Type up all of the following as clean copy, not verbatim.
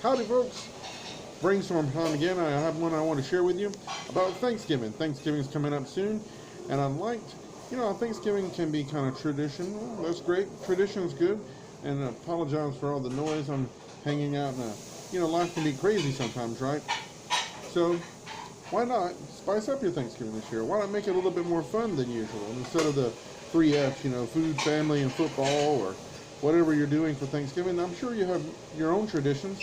Howdy, folks. Brainstorm time again. I have one I want to share with you about Thanksgiving. Thanksgiving's coming up soon, and I liked, Thanksgiving can be kind of tradition. Well, that's great. Tradition's good, and I apologize for all the noise. I'm hanging out, and life can be crazy sometimes, right? So, why not spice up your Thanksgiving this year? Why not make it a little bit more fun than usual? Instead of the three F's, food, family, and football, or whatever you're doing for Thanksgiving. I'm sure you have your own traditions,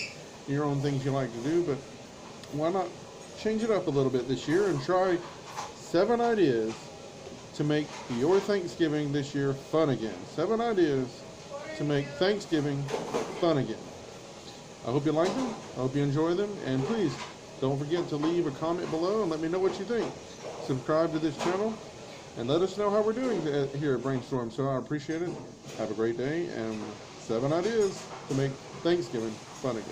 your own things you like to do, but why not change it up a little bit this year and try 7 ideas to make your Thanksgiving this year fun again. 7 ideas to make Thanksgiving fun again. I hope you like them. I hope you enjoy them. And please don't forget to leave a comment below and let me know what you think. Subscribe to this channel and let us know how we're doing here at Brainstorm. So I appreciate it. Have a great day, and 7 ideas to make Thanksgiving fun again.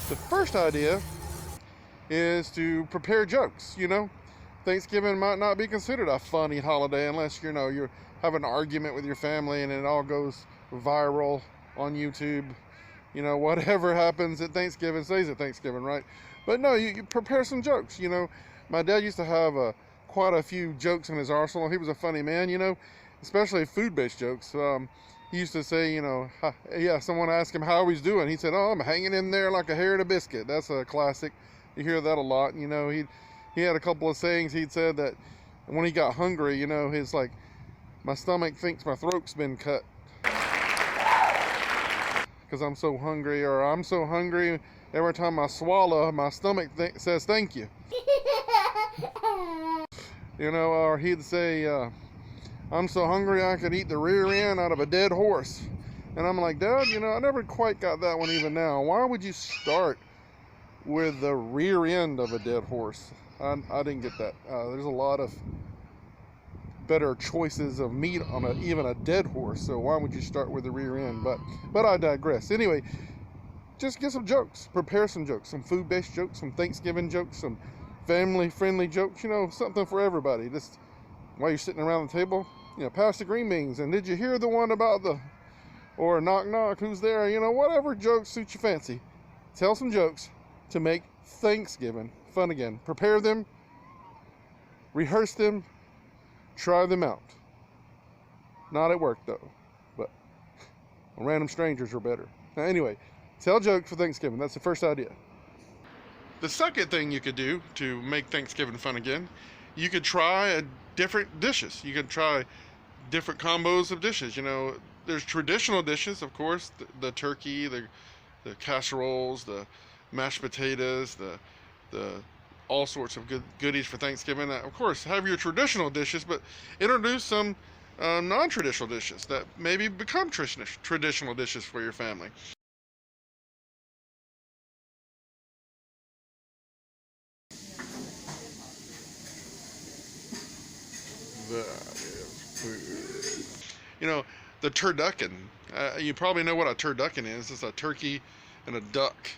The first idea is to prepare jokes. Thanksgiving might not be considered a funny holiday unless you have an argument with your family and it all goes viral on YouTube. Whatever happens at Thanksgiving stays at Thanksgiving, right? But no, you prepare some jokes. My dad used to have quite a few jokes in his arsenal. He was a funny man, especially food-based jokes. He used to say, someone asked him how he's doing. He said, "Oh, I'm hanging in there like a hair in a biscuit." That's a classic. You hear that a lot. He had a couple of sayings. He'd said that when he got hungry, his my stomach thinks my throat's been cut because I'm so hungry, or I'm so hungry every time I swallow, my stomach says thank you. Or he'd say, "I'm so hungry I could eat the rear end out of a dead horse." And I'm like, "Dad, I never quite got that one even now. Why would you start with the rear end of a dead horse?" I didn't get that. There's a lot of better choices of meat on even a dead horse, so why would you start with the rear end? But I digress. Anyway, just get some jokes. Prepare some jokes. Some food-based jokes, some Thanksgiving jokes, some family-friendly jokes, something for everybody. Just while you're sitting around the table, pass the green beans, and did you hear the one about or knock knock, who's there? Whatever jokes suit your fancy. Tell some jokes to make Thanksgiving fun again. Prepare them, rehearse them, try them out. Not at work though, but random strangers are better. Now, anyway, tell jokes for Thanksgiving. That's the first idea. The second thing you could do to make Thanksgiving fun again, you could try different dishes. You could try different combos of dishes. There's traditional dishes, of course, the turkey, the casseroles, the mashed potatoes, the all sorts of goodies for Thanksgiving. Of course, have your traditional dishes, but introduce some non-traditional dishes that maybe become traditional dishes for your family. That is food. The turducken. You probably know what a turducken is. It's a turkey and a duck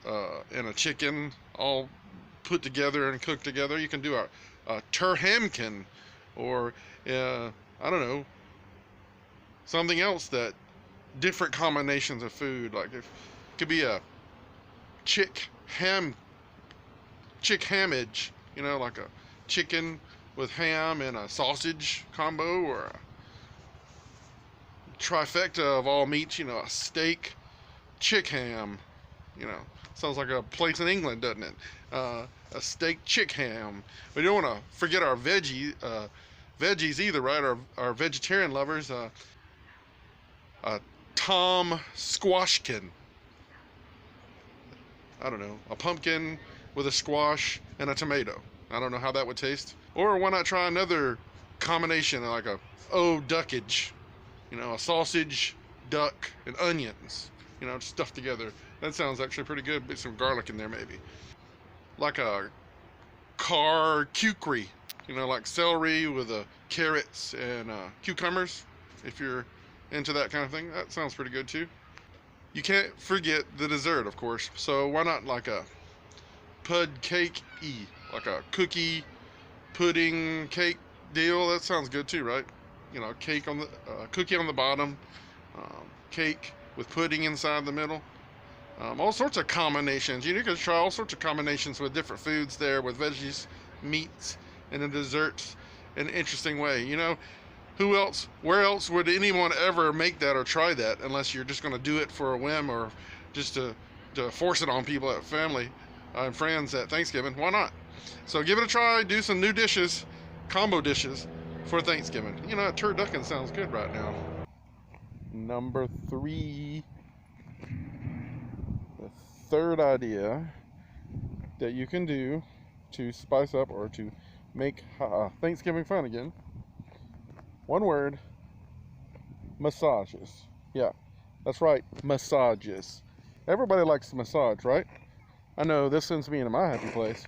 and a chicken all put together and cooked together. You can do a turhamkin, or I don't know, something else that different combinations of food. Like it could be a chick hamage. Like a chicken with ham and a sausage combo, or a trifecta of all meats, a steak, chick ham, sounds like a place in England, doesn't it? A steak chick ham. We don't want to forget our veggies either, right? Our vegetarian lovers, a Tom squashkin. I don't know, a pumpkin with a squash and a tomato. I don't know how that would taste. Or why not try another combination, like a duckage, a sausage, duck, and onions, stuffed together. That sounds actually pretty good. Put some garlic in there maybe. Like a charcuterie, like celery with carrots and cucumbers. If you're into that kind of thing, that sounds pretty good too. You can't forget the dessert, of course. So why not like a pud cake-y, like a cookie pudding cake deal? That sounds good too, right? Cake on the cookie on the bottom, cake with pudding inside the middle. All sorts of combinations. You can try all sorts of combinations with different foods there, with veggies, meats, and the desserts in an interesting way. Who else, where else would anyone ever make that or try that unless you're just going to do it for a whim or just to force it on people at family and friends at Thanksgiving? Why not? So give it a try. Do some new dishes, combo dishes for Thanksgiving. A turducken sounds good right now. Number 3. The third idea that you can do to spice up or to make Thanksgiving fun again. One word: massages. Yeah, that's right, massages. Everybody likes to massage, right? I know this sends me into my happy place.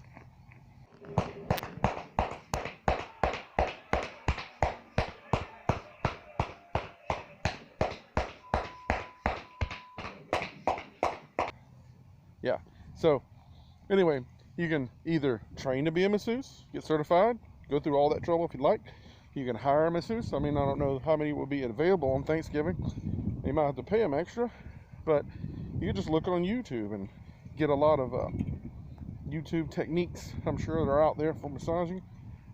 Yeah, so anyway, you can either train to be a masseuse, get certified, go through all that trouble if you'd like. You can hire a masseuse. I mean, I don't know how many will be available on Thanksgiving. You might have to pay them extra, but you can just look on YouTube and get a lot of YouTube techniques. I'm sure they're out there for massaging.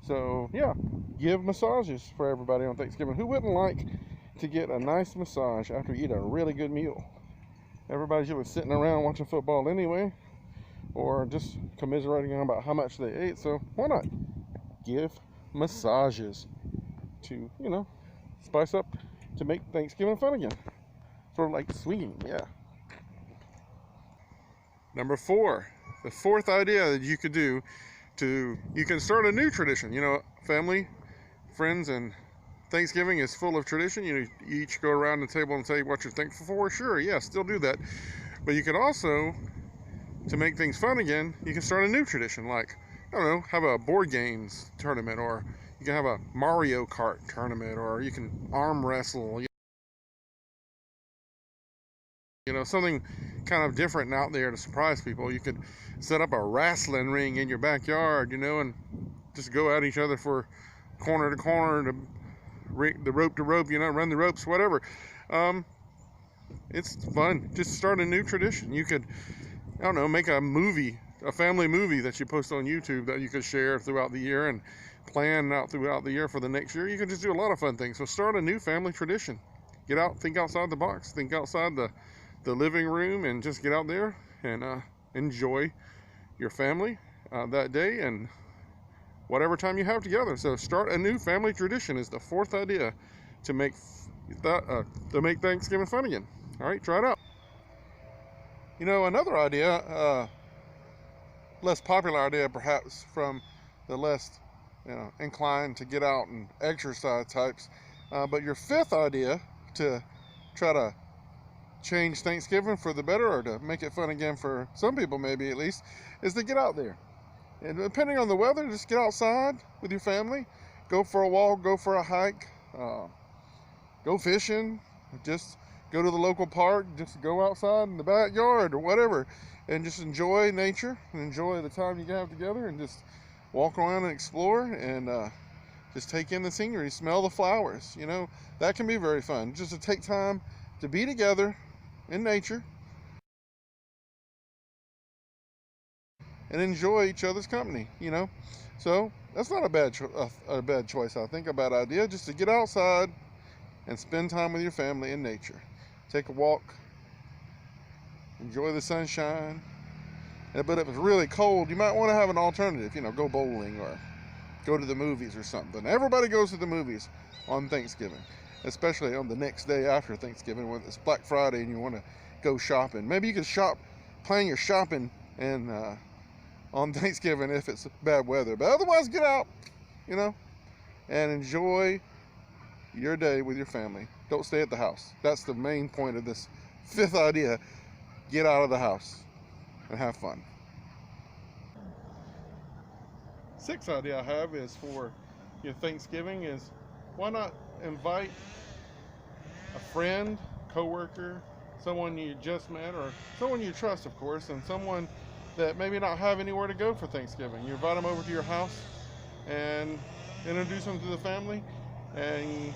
So yeah, give massages for everybody on Thanksgiving. Who wouldn't like to get a nice massage after you eat a really good meal? Everybody's usually sitting around watching football anyway, or just commiserating about how much they ate. So why not give massages to, spice up, to make Thanksgiving fun again. Sort of like swinging, yeah. Number 4, the fourth idea that you could do you can start a new tradition. Family, friends, and Thanksgiving is full of tradition. You each go around the table and say what you're thankful for. Sure, yeah, still do that. But you can also, to make things fun again, you can start a new tradition, like, I don't know, have a board games tournament, or you can have a Mario Kart tournament, or you can arm wrestle, something kind of different and out there to surprise people. You could set up a wrestling ring in your backyard, and just go at each other for corner to corner, the rope to rope, run the ropes, whatever. It's fun. Just start a new tradition. You could, I don't know, make a family movie that you post on YouTube that you could share throughout the year and plan out throughout the year for the next year. You can just do a lot of fun things. So start a new family tradition. Get out, think outside the box, think outside the living room, and just get out there and enjoy your family that day and whatever time you have together. So start a new family tradition is the 4th idea to make Thanksgiving fun again. All right, try it out. Another idea, less popular idea perhaps, from the less inclined to get out and exercise types, but your 5th idea to try to change Thanksgiving for the better, or to make it fun again for some people maybe at least, is to get out there. And depending on the weather, just get outside with your family, go for a walk, go for a hike, go fishing, just go to the local park, just go outside in the backyard or whatever, and just enjoy nature and enjoy the time you have together, and just walk around and explore, and just take in the scenery, smell the flowers. That can be very fun, just to take time to be together in nature and enjoy each other's company. So that's not a bad choice, I think. A bad idea, just to get outside and spend time with your family in nature. Take a walk, enjoy the sunshine. But if it's really cold, you might want to have an alternative. Go bowling or go to the movies or something. Everybody goes to the movies on Thanksgiving, especially on the next day after Thanksgiving when it's Black Friday and you want to go shopping. Maybe you could plan your shopping and on Thanksgiving if it's bad weather. But otherwise, get out, and enjoy your day with your family. Don't stay at the house. That's the main point of this 5th idea. get out of the house and have fun. Sixth idea I have is for your Thanksgiving is, why not invite a friend, coworker, someone you just met, or someone you trust, of course, and someone that maybe not have anywhere to go for Thanksgiving. You invite them over to your house and introduce them to the family and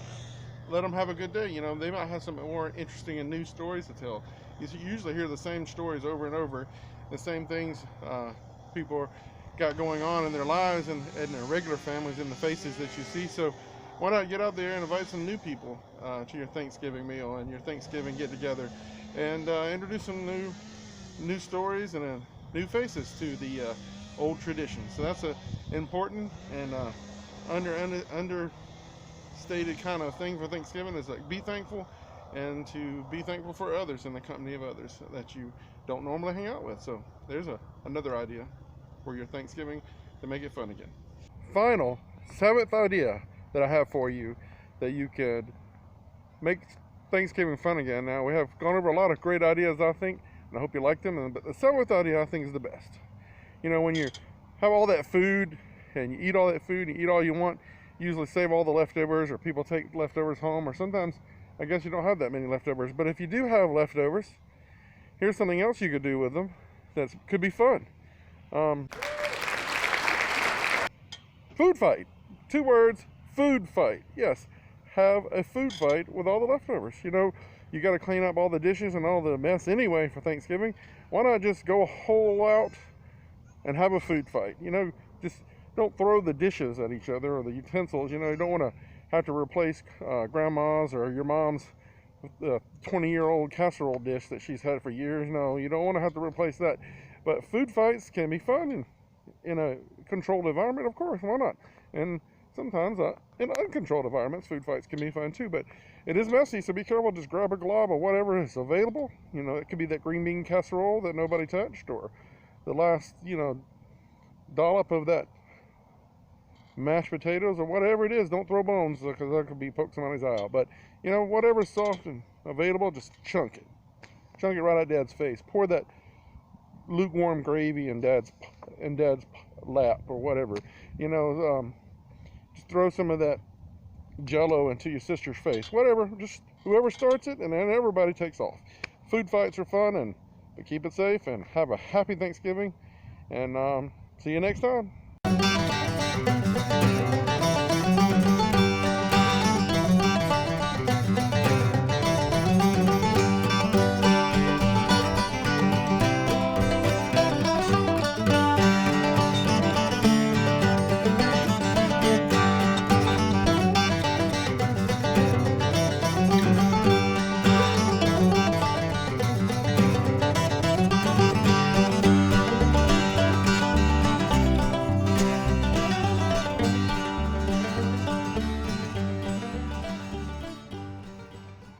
let them have a good day. You know, they might have some more interesting and new stories to tell. You usually hear the same stories over and over, the same things people got going on in their lives and their regular families in the faces that you see. So why not get out there and invite some new people to your Thanksgiving meal and your Thanksgiving get together, and introduce some new stories and new faces to the old traditions. So that's a important and understated kind of thing for Thanksgiving, is like, be thankful, and to be thankful for others in the company of others that you don't normally hang out with. So there's another idea for your Thanksgiving to make it fun again. Final, seventh idea that I have for you that you could make Thanksgiving fun again. Now, we have gone over a lot of great ideas, I think, and I hope you like them, but the seventh idea I think is the best. You know, when you have all that food and you eat all that food and you eat all you want, you usually save all the leftovers, or people take leftovers home, or sometimes I guess you don't have that many leftovers. But if you do have leftovers, here's something else you could do with them that could be fun. Food fight. 2 words, food fight. Yes, have a food fight with all the leftovers. You know, you got to clean up all the dishes and all the mess anyway for Thanksgiving. Why not just go whole out and have a food fight? You know, just don't throw the dishes at each other or the utensils. You know, you don't want to have to replace grandma's or your mom's 20-year-old casserole dish that she's had for years. No, you don't want to have to replace that. But food fights can be fun in a controlled environment, of course. Why not? And sometimes in uncontrolled environments, food fights can be fun too. But it is messy, so be careful. Just grab a glob of whatever is available. You know, it could be that green bean casserole that nobody touched, or the last, you know, dollop of that mashed potatoes, or whatever it is. Don't throw bones, because that could be poke somebody's eye out. But, you know, whatever's soft and available, just chunk it. Chunk it right at Dad's face. Pour that lukewarm gravy in Dad's lap, or whatever. You know, just throw some of that Jello into your sister's face. Whatever, just whoever starts it, and then everybody takes off. Food fights are fun, but keep it safe, and have a happy Thanksgiving, and see you next time.